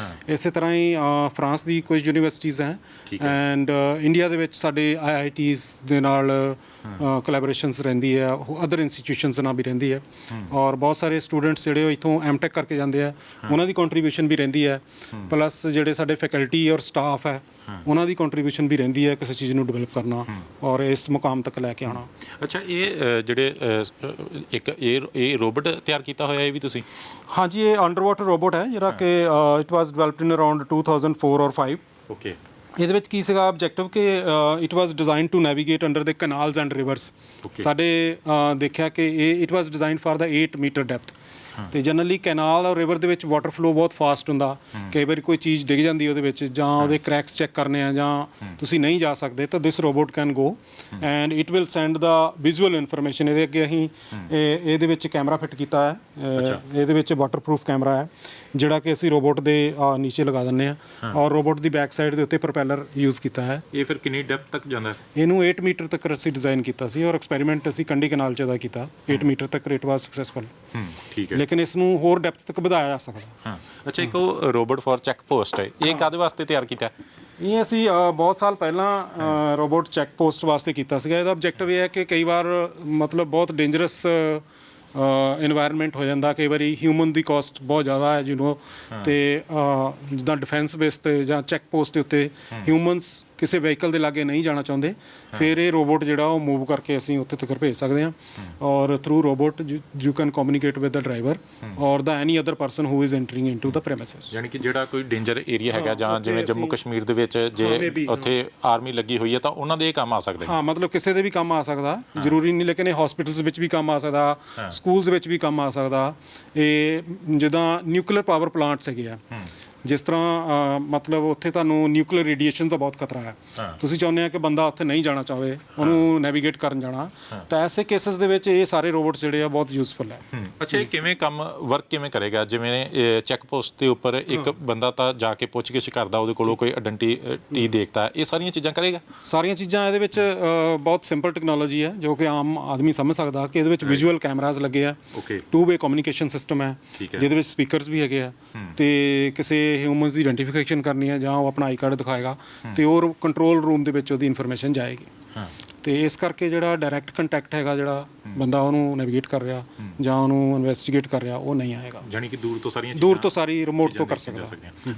ਇਸੇ ਤਰ੍ਹਾਂ ਹੀ ਫਰਾਂਸ ਦੀ ਕੁਝ ਯੂਨੀਵਰਸਿਟੀਜ਼ ਹੈ ਐਂਡ ਇੰਡੀਆ ਦੇ ਵਿੱਚ ਸਾਡੇ IITs ਦੇ ਨਾਲ ਕੋਲੈਬੋਰੇਸ਼ਨਸ ਰਹਿੰਦੀ ਹੈ, ਅਦਰ ਇੰਸਟੀਟਿਊਸ਼ਨਸ ਨਾਲ ਵੀ ਰਹਿੰਦੀ ਹੈ ਔਰ ਬਹੁਤ ਸਾਰੇ ਸਟੂਡੈਂਟਸ ਜਿਹੜੇ ਉਹ ਇੱਥੋਂ M.Tech ਕਰਕੇ ਜਾਂਦੇ ਆ, ਉਹਨਾਂ ਦੀ ਕੰਟਰੀਬਿਊਸ਼ਨ ਵੀ ਰਹਿੰਦੀ ਹੈ। ਪਲੱਸ ਜਿਹੜੇ ਸਾਡੇ ਫੈਕਲਟੀ ਔਰ ਸਟਾਫ ਹੈ ਉਹਨਾਂ ਦੀ ਕੰਟਰੀਬਿਊਸ਼ਨ ਵੀ ਰਹਿੰਦੀ ਹੈ ਕਿਸੇ ਚੀਜ਼ ਨੂੰ ਡਿਵੈਲਪ ਕਰਨਾ ਔਰ ਇਸ ਮੁਕਾਮ ਤੱਕ ਲੈ ਕੇ ਆਉਣਾ। ਅੱਛਾ, ਇਹ ਜਿਹੜੇ ਇੱਕ ਇਹ ਰੋਬੋਟ ਤਿਆਰ ਕੀਤਾ ਹੋਇਆ ਇਹ ਵੀ ਤੁਸੀਂ? ਹਾਂਜੀ, ਇਹ ਅੰਡਰ ਵਾਟਰ ਰੋਬੋਟ ਹੈ ਜਿਹੜਾ ਕਿ it was developed in around 2004 ਔਰ 5। ਓਕੇ। ਇਹਦੇ ਵਿੱਚ ਕੀ ਸੀਗਾ ਆਬਜੈਕਟਿਵ ਕਿ it was design to navigate under the canals and rivers. ਸਾਡੇ ਦੇਖਿਆ ਕਿ ਇਹ it was design for the 8 metre depth. ਤੇ ਜਨਰਲੀ ਕੈਨਾਲ ਔਰ ਰਿਵਰ ਦੇ ਵਿੱਚ ਵਾਟਰ ਫਲੋ ਬਹੁਤ ਫਾਸਟ ਹੁੰਦਾ, ਕਈ ਵਾਰੀ ਕੋਈ ਚੀਜ਼ ਡਿੱਗ ਜਾਂਦੀ ਉਹਦੇ ਵਿੱਚ ਜਾਂ ਉਹਦੇ ਕ੍ਰੈਕਸ ਚੈੱਕ ਕਰਨੇ ਆ ਜਾਂ ਤੁਸੀਂ ਨਹੀਂ ਜਾ ਸਕਦੇ ਤਾਂ this robot can go and it will send the visual information. ਇਹਦੇ ਅੱਗੇ ਅਸੀਂ ਇਹਦੇ ਵਿੱਚ ਕੈਮਰਾ ਫਿੱਟ ਕੀਤਾ ਹੈ, ਇਹਦੇ ਵਿੱਚ ਵਾਟਰਪ੍ਰੂਫ ਕੈਮਰਾ ਹੈ ਜਿਹੜਾ ਕਿ ਅਸੀਂ ਰੋਬੋਟ ਦੇ ਨੀਚੇ ਲਗਾ ਦਿੰਦੇ ਆ ਔਰ ਰੋਬੋਟ ਦੀ ਬੈਕ ਸਾਈਡ ਦੇ ਉੱਤੇ ਪ੍ਰੋਪੈਲਰ ਯੂਜ਼ ਕੀਤਾ ਹੈ। ਇਹ ਫਿਰ ਕਿੰਨੀ ਡੈਪਥ ਤੱਕ ਜਾਂਦਾ? ਇਹਨੂੰ 8 ਮੀਟਰ ਤੱਕ ਅਸੀਂ ਡਿਜ਼ਾਈਨ ਕੀਤਾ ਸੀ ਔਰ ਐਕਸਪੈਰੀਮੈਂਟ ਅਸੀਂ ਕੰਢੀ ਕਨਾਲ 'ਚ ਦਾ ਕੀਤਾ। 8 ਮੀਟਰ ਤੱਕ ਇਟ ਵਾਸ ਸਕਸੈਸਫੁਲ। ਠੀਕ ਹੈ, ਲੇਕਿਨ ਇਸ ਨੂੰ ਹੋਰ ਡੈਪਥ ਤੱਕ ਵਧਾਇਆ ਜਾ ਸਕਦਾ। ਅੱਛਾ, ਇੱਕ ਉਹ ਰੋਬੋਟ ਫॉर ਚੈੱਕ ਪੋਸਟ ਹੈ, ਇਹ ਕਾਹਦੇ ਵਾਸਤੇ ਤਿਆਰ ਕੀਤਾ? ਇਹ ਅਸੀਂ ਬਹੁਤ ਸਾਲ ਪਹਿਲਾਂ ਰੋਬੋਟ ਚੈੱਕ ਪੋਸਟ ਵਾਸਤੇ ਕੀਤਾ ਸੀਗਾ। ਇਹਦਾ ਆਬਜੈਕਟਿਵ ਇਹ ਹੈ ਕਿ ਕਈ ਵਾਰ ਮਤਲਬ ਬਹੁਤ ਡੇਂਜਰਸ ਇਨਵਾਇਰਨਮੈਂਟ ਹੋ ਜਾਂਦਾ, ਕਈ ਵਾਰੀ ਹਿਊਮਨ ਦੀ ਕਾਸਟ ਬਹੁਤ ਜ਼ਿਆਦਾ ਹੈ ਤੇ ਜਿੱਦਾਂ ਡਿਫੈਂਸ ਬੇਸ ਤੇ ਜਾਂ ਚੈੱਕ ਪੋਸਟ ਦੇ ਉੱਤੇ ਹਿਊਮਨਸ ਕਿਸੇ ਵਹੀਕਲ ਦੇ ਲਾਗੇ ਨਹੀਂ ਜਾਣਾ ਚਾਹੁੰਦੇ, ਫਿਰ ਇਹ ਰੋਬੋਟ ਜਿਹੜਾ ਉਹ ਮੂਵ ਕਰਕੇ ਅਸੀਂ ਉੱਥੇ ਤੱਕ ਭੇਜ ਸਕਦੇ ਹਾਂ ਔਰ through robot you can communicate with the driver ਔਰ the any other person who is entering into the premises. ਯਾਨੀ ਕਿ ਜਿਹੜਾ ਕੋਈ ਡੇਂਜਰ ਏਰੀਆ ਹੈਗਾ ਜਾਂ ਜਿਵੇਂ ਜੰਮੂ ਕਸ਼ਮੀਰ ਦੇ ਵਿੱਚ ਜੇ ਉੱਥੇ ਆਰਮੀ ਲੱਗੀ ਹੋਈ ਹੈ ਤਾਂ ਉਹਨਾਂ ਦੇ ਇਹ ਕੰਮ ਆ ਸਕਦੇ? ਹਾਂ, ਮਤਲਬ ਕਿਸੇ ਦੇ ਵੀ ਕੰਮ ਆ ਸਕਦਾ, ਜ਼ਰੂਰੀ ਨਹੀਂ, ਲੇਕਿਨ ਇਹ ਹਸਪੀਟਲਸ ਵਿੱਚ ਵੀ ਕੰਮ ਆ ਸਕਦਾ, ਸਕੂਲਸ ਵਿੱਚ ਵੀ ਕੰਮ ਆ ਸਕਦਾ। ਇਹ ਜਿੱਦਾਂ ਨਿਊਕਲੀਅਰ ਪਾਵਰ ਪਲਾਂਟਸ ਹੈਗੇ ਆ, ਜਿਸ ਤਰ੍ਹਾਂ ਮਤਲਬ ਉੱਥੇ ਤੁਹਾਨੂੰ ਨਿਊਕਲੀਅਰ ਰੇਡੀਏਸ਼ਨ ਦਾ ਬਹੁਤ ਖਤਰਾ ਹੈ, ਤੁਸੀਂ ਚਾਹੁੰਦੇ ਆ ਕਿ ਬੰਦਾ ਉੱਥੇ ਨਹੀਂ ਜਾਣਾ ਚਾਹਵੇ, ਉਹਨੂੰ ਨੈਵੀਗੇਟ ਕਰਨ ਜਾਣਾ, ਤਾਂ ਐਸੇ ਕੇਸਿਸ ਦੇ ਵਿੱਚ ਇਹ ਸਾਰੇ ਰੋਬੋਟ ਜਿਹੜੇ ਆ ਬਹੁਤ ਯੂਜ਼ਫੁਲ ਹੈ। ਅੱਛਾ, ਇਹ ਕਿਵੇਂ ਕੰਮ ਵਰਕ ਕਿਵੇਂ ਕਰੇਗਾ? ਜਿਵੇਂ ਚੈੱਕ ਪੋਸਟ ਦੇ ਉੱਪਰ ਇੱਕ ਬੰਦਾ ਤਾਂ ਜਾ ਕੇ ਪੁੱਛਗਿੱਛ ਕਰਦਾ, ਉਹਦੇ ਕੋਲੋਂ ਕੋਈ ਆਇਡੈਂਟੀ ਦੇਖਦਾ, ਇਹ ਸਾਰੀਆਂ ਚੀਜ਼ਾਂ ਕਰੇਗਾ? ਸਾਰੀਆਂ ਚੀਜ਼ਾਂ ਇਹਦੇ ਵਿੱਚ ਬਹੁਤ ਸਿੰਪਲ ਟੈਕਨੋਲੋਜੀ ਹੈ ਜੋ ਕਿ ਆਮ ਆਦਮੀ ਸਮਝ ਸਕਦਾ ਕਿ ਇਹਦੇ ਵਿੱਚ ਵਿਜ਼ੂਅਲ ਕੈਮਰਾਜ਼ ਲੱਗੇ ਆ, 2-ਵੇ ਕਮਿਊਨੀਕੇਸ਼ਨ ਸਿਸਟਮ ਹੈ ਜਿਹਦੇ ਵਿੱਚ ਸਪੀਕਰਸ ਵੀ ਹੈਗੇ ਆ ਤੇ ਕਿਸੇ ਹਿਊਮਨਸ ਦੀ ਆਇਡੈਂਟੀਫਿਕੇਸ਼ਨ ਕਰਨੀ ਹੈ ਜਾਂ ਉਹ ਆਪਣਾ ਆਈ ਕਾਰਡ ਦਿਖਾਏਗਾ ਤੇ ਉਹ ਕੰਟਰੋਲ ਰੂਮ ਦੇ ਵਿੱਚ ਉਹਦੀ ਇਨਫੋਰਮੇਸ਼ਨ ਜਾਏਗੀ। ਤੇ ਇਸ ਕਰਕੇ ਜਿਹੜਾ ਡਾਇਰੈਕਟ ਕੰਟੈਕਟ ਹੈਗਾ, ਜਿਹੜਾ ਬੰਦਾ ਉਹਨੂੰ ਨੈਵੀਗੇਟ ਕਰ ਰਿਹਾ ਜਾਂ ਉਹਨੂੰ ਇਨਵੈਸਟੀਗੇਟ ਕਰ ਰਿਹਾ, ਉਹ ਨਹੀਂ ਆਏਗਾ। ਯਾਨੀ ਕਿ ਦੂਰ ਤੋਂ ਸਾਰੀ ਰਿਮੋਟ ਤੋਂ ਕਰ ਸਕਦਾ।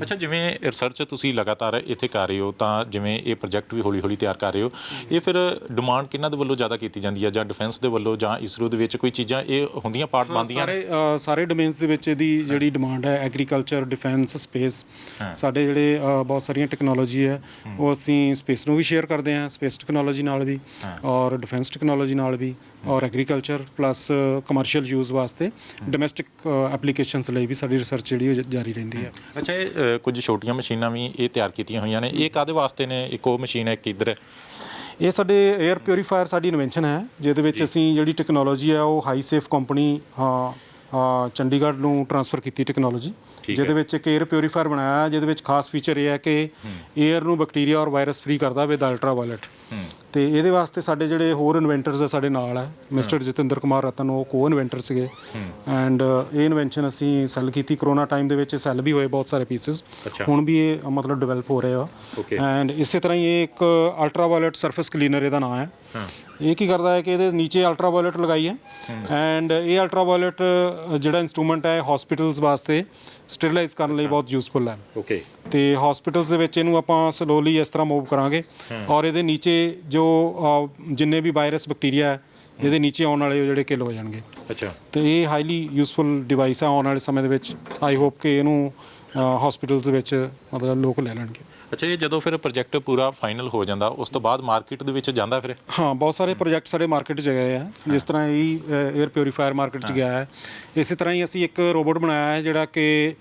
ਅੱਛਾ, ਜਿਵੇਂ ਰਿਸਰਚ ਤੁਸੀਂ ਲਗਾਤਾਰ ਇੱਥੇ ਕਰ ਰਹੇ ਹੋ ਤਾਂ ਜਿਵੇਂ ਇਹ ਪ੍ਰੋਜੈਕਟ ਵੀ ਹੌਲੀ-ਹੌਲੀ ਤਿਆਰ ਕਰ ਰਹੇ ਹੋ, ਇਹ ਫਿਰ ਡਿਮਾਂਡ ਕਿਹਨਾਂ ਦੇ ਵੱਲੋਂ ਜ਼ਿਆਦਾ ਕੀਤੀ ਜਾਂਦੀ ਹੈ, ਜਾਂ ਡਿਫੈਂਸ ਦੇ ਵੱਲੋਂ ਜਾਂ ਇਸਰੋ ਦੇ ਵਿੱਚ ਕੋਈ ਚੀਜ਼ਾਂ ਇਹ ਹੁੰਦੀਆਂ ਪਾਰਟ ਬਣਦੀਆਂ? ਸਾਰੇ ਡੋਮੇਨਸ ਦੇ ਵਿੱਚ ਇਹਦੀ ਜਿਹੜੀ ਡਿਮਾਂਡ ਹੈ, ਐਗਰੀਕਲਚਰ, ਡਿਫੈਂਸ, ਸਪੇਸ, ਸਾਡੇ ਜਿਹੜੇ ਬਹੁਤ ਸਾਰੀਆਂ ਟੈਕਨੋਲੋਜੀ ਹੈ ਉਹ ਅਸੀਂ ਸਪੇਸ ਨੂੰ ਵੀ ਸ਼ੇਅਰ ਕਰਦੇ ਹਾਂ, ਸਪੇਸ ਟੈਕਨੋਲੋਜੀ ਨਾਲ ਵੀ ਔਰ ਡਿਫੈਂਸ ਟੈਕਨੋਲੋਜੀ ਨਾਲ ਵੀ ਔਰ ਐਗਰੀਕਲਚਰ ਪਲੱਸ ਕਮਰਸ਼ੀਅਲ ਯੂਜ਼ ਵਾਸਤੇ, ਡੋਮੈਸਟਿਕ ਐਪਲੀਕੇਸ਼ਨਸ ਲਈ ਵੀ ਸਾਡੀ ਰਿਸਰਚ ਜਿਹੜੀ ਉਹ ਜਾਰੀ ਰਹਿੰਦੀ ਹੈ। ਅੱਛਾ, ਇਹ ਕੁਝ ਛੋਟੀਆਂ ਮਸ਼ੀਨਾਂ ਵੀ ਇਹ ਤਿਆਰ ਕੀਤੀਆਂ ਹੋਈਆਂ ਨੇ, ਇਹ ਕਾਹਦੇ ਵਾਸਤੇ ਨੇ? ਇੱਕ ਉਹ ਮਸ਼ੀਨ ਹੈ, ਇੱਕ ਇੱਧਰ ਹੈ। ਇਹ ਸਾਡੇ 에ਅਰ ਪਿਊਰੀਫਾਇਰ ਸਾਡੀ ਇਨਵੈਂਸ਼ਨ ਹੈ, ਜਿਹਦੇ ਵਿੱਚ ਅਸੀਂ ਜਿਹੜੀ ਟੈਕਨੋਲੋਜੀ ਹੈ ਉਹ ਹਾਈ ਸੇਫ ਕੰਪਨੀ ਚੰਡੀਗੜ੍ਹ ਨੂੰ ਟ੍ਰਾਂਸਫਰ ਕੀਤੀ ਟੈਕਨੋਲੋਜੀ, ਜਿਹਦੇ ਵਿੱਚ ਇੱਕ 에ਅਰ ਪਿਊਰੀਫਾਇਰ ਬਣਾਇਆ, ਜਿਹਦੇ ਵਿੱਚ ਖਾਸ ਫੀਚਰ ਇਹ ਹੈ ਕਿ 에ਅਰ ਨੂੰ ਬੈਕਟੀਰੀਆ ਔਰ ਵਾਇਰਸ ਫ੍ਰੀ ਕਰਦਾ ਵਿਦ ਅਲਟਰਾ ਵਾਇਲਟ। ਤੇ ਇਹਦੇ ਵਾਸਤੇ ਸਾਡੇ ਜਿਹੜੇ ਹੋਰ ਇਨਵੈਂਟਰਸ ਆ ਸਾਡੇ ਨਾਲ ਹੈ, ਮਿਸਟਰ ਜਤਿੰਦਰ ਕੁਮਾਰ ਰਤਨ, ਉਹ ਕੋ ਇਨਵੈਂਟਰ ਸੀਗੇ। ਐਂਡ ਇਹ ਇਨਵੈਂਸ਼ਨ ਅਸੀਂ ਸੈੱਲ ਕੀਤੀ ਕਰੋਨਾ ਟਾਈਮ ਦੇ ਵਿੱਚ, ਸੈੱਲ ਵੀ ਹੋਏ ਬਹੁਤ ਸਾਰੇ ਪੀਸਿਸ, ਹੁਣ ਵੀ ਇਹ ਮਤਲਬ ਡਿਵੈਲਪ ਹੋ ਰਹੇ ਆ। ਐਂਡ ਇਸੇ ਤਰ੍ਹਾਂ ਹੀ ਇਹ ਇੱਕ ਅਲਟਰਾਵਾਇਲਟ ਸਰਫੇਸ ਕਲੀਨਰ ਇਹਦਾ ਨਾਂ ਹੈ। ਇਹ ਕੀ ਕਰਦਾ ਹੈ ਕਿ ਇਹਦੇ ਨੀਚੇ ਅਲਟਰਾਵਾਇਲਟ ਲਗਾਈ ਹੈ, ਐਂਡ ਇਹ ਅਲਟਰਾਵਾਇਲਟ ਜਿਹੜਾ ਇੰਸਟਰੂਮੈਂਟ ਹੈ ਹਸਪੀਟਲਸ ਵਾਸਤੇ ਸਟੇਰਿਲਾਈਜ਼ ਕਰਨ ਲਈ ਬਹੁਤ ਯੂਜ਼ਫੁਲ ਹੈ। ਤੇ ਹਸਪੀਟਲਸ ਦੇ ਵਿੱਚ ਇਹਨੂੰ ਆਪਾਂ ਸਲੋਲੀ ਇਸ ਤਰ੍ਹਾਂ ਮੂਵ ਕਰਾਂਗੇ, ਔਰ ਇਹਦੇ ਨੀਚੇ ਜੋ ਜਿੰਨੇ ਵੀ ਵਾਇਰਸ ਬੈਕਟੀਰੀਆ ਹੈ ਇਹਦੇ ਨੀਚੇ ਆਉਣ ਵਾਲੇ ਜਿਹੜੇ ਕਿਲ ਹੋ ਜਾਣਗੇ। ਤੇ ਇਹ ਹਾਈਲੀ ਯੂਜ਼ਫੁਲ ਡਿਵਾਈਸ ਆ ਆਉਣ ਵਾਲੇ ਸਮੇਂ ਦੇ ਵਿੱਚ। ਆਈ ਹੋਪ ਕਿ ਇਹਨੂੰ ਹਸਪੀਟਲਸ ਦੇ ਵਿੱਚ ਮਤਲਬ ਲੋਕ ਲੈ ਲੈਣਗੇ। ਅੱਛਾ, ਇਹ ਜਦੋਂ ਫਿਰ ਪ੍ਰੋਜੈਕਟ ਪੂਰਾ ਫਾਈਨਲ ਹੋ ਜਾਂਦਾ ਉਸ ਤੋਂ ਬਾਅਦ ਮਾਰਕੀਟ ਦੇ ਵਿੱਚ ਜਾਂਦਾ ਫਿਰ? ਹਾਂ, ਬਹੁਤ ਸਾਰੇ ਪ੍ਰੋਜੈਕਟ ਸਾਡੇ ਮਾਰਕੀਟ 'ਚ ਗਏ ਆ, ਜਿਸ ਤਰ੍ਹਾਂ ਇਹ 에ਅਰ ਪਿਊਰੀਫਾਇਰ ਮਾਰਕੀਟ 'ਚ ਗਿਆ ਹੈ। ਇਸੇ ਤਰ੍ਹਾਂ ਹੀ ਅਸੀਂ ਇੱਕ ਰੋਬੋਟ ਬਣਾਇਆ ਹੈ ਜਿਹੜਾ ਕਿ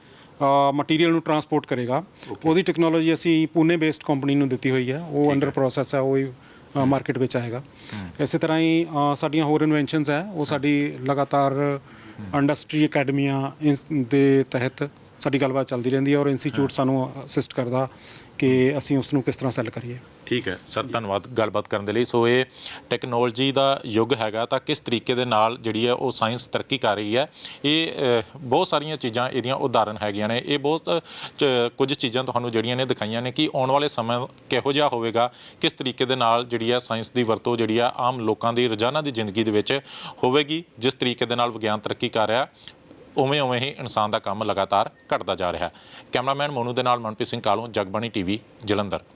ਮਟੀਰੀਅਲ ਨੂੰ ਟਰਾਂਸਪੋਰਟ ਕਰੇਗਾ। ਉਹਦੀ ਟੈਕਨੋਲੋਜੀ ਅਸੀਂ ਪੂਨੇ ਬੇਸਡ ਕੰਪਨੀ ਨੂੰ ਦਿੱਤੀ ਹੋਈ ਹੈ, ਉਹ ਅੰਡਰ ਪ੍ਰੋਸੈਸ ਹੈ, ਉਹ ਹੀ ਮਾਰਕੀਟ ਵਿੱਚ ਆਏਗਾ। ਇਸੇ ਤਰ੍ਹਾਂ ਹੀ ਸਾਡੀਆਂ ਹੋਰ ਇਨਵੈਂਸ਼ਨਸ ਹੈ, ਉਹ ਸਾਡੀ ਲਗਾਤਾਰ ਇੰਡਸਟਰੀ ਅਕੈਡਮੀਆਂ ਦੇ ਤਹਿਤ ਸਾਡੀ ਗੱਲਬਾਤ ਚੱਲਦੀ ਰਹਿੰਦੀ ਹੈ, ਔਰ ਇੰਸਟੀਚਿਊਟ ਸਾਨੂੰ ਅਸਿਸਟ ਕਰਦਾ ਕਿ ਅਸੀਂ ਉਸ ਨੂੰ ਕਿਸ ਤਰ੍ਹਾਂ ਸੈੱਲ ਕਰੀਏ। ਠੀਕ ਹੈ ਸਰ, ਧੰਨਵਾਦ ਗੱਲਬਾਤ ਕਰਨ ਦੇ ਲਈ। ਸੋ ਇਹ ਟੈਕਨੋਲੋਜੀ ਦਾ ਯੁੱਗ ਹੈਗਾ, ਤਾਂ ਕਿਸ ਤਰੀਕੇ ਦੇ ਨਾਲ ਜਿਹੜੀ ਹੈ ਉਹ ਸਾਇੰਸ ਤਰੱਕੀ ਕਰ ਰਹੀ ਹੈ। ਇਹ ਬਹੁਤ ਸਾਰੀਆਂ ਚੀਜ਼ਾਂ ਇਹਦੀਆਂ ਉਦਾਹਰਨ ਹੈਗੀਆਂ ਨੇ। ਇਹ ਬਹੁਤ ਕੁਝ ਚੀਜ਼ਾਂ ਤੁਹਾਨੂੰ ਜਿਹੜੀਆਂ ਨੇ ਦਿਖਾਈਆਂ ਨੇ ਕਿ ਆਉਣ ਵਾਲੇ ਸਮਾਂ ਕਿਹੋ ਜਿਹਾ ਹੋਵੇਗਾ, ਕਿਸ ਤਰੀਕੇ ਦੇ ਨਾਲ ਜਿਹੜੀ ਹੈ ਸਾਇੰਸ ਦੀ ਵਰਤੋਂ ਜਿਹੜੀ ਆ ਆਮ ਲੋਕਾਂ ਦੀ ਰੋਜ਼ਾਨਾ ਦੀ ਜ਼ਿੰਦਗੀ ਦੇ ਵਿੱਚ ਹੋਵੇਗੀ। ਜਿਸ ਤਰੀਕੇ ਦੇ ਨਾਲ ਵਿਗਿਆਨ ਤਰੱਕੀ ਕਰ ਰਿਹਾ, ਉਵੇਂ ਹੀ ਇਨਸਾਨ ਦਾ ਕੰਮ ਲਗਾਤਾਰ ਘਟਦਾ ਜਾ ਰਿਹਾ ਹੈ। ਕੈਮਰਾਮੈਨ ਮੋਨੂ ਦੇ ਨਾਲ ਮਨਪ੍ਰੀਤ ਸਿੰਘ ਕਾਲੋਂ, ਜਗਬਾਣੀ ਟੀਵੀ, ਜਲੰਧਰ।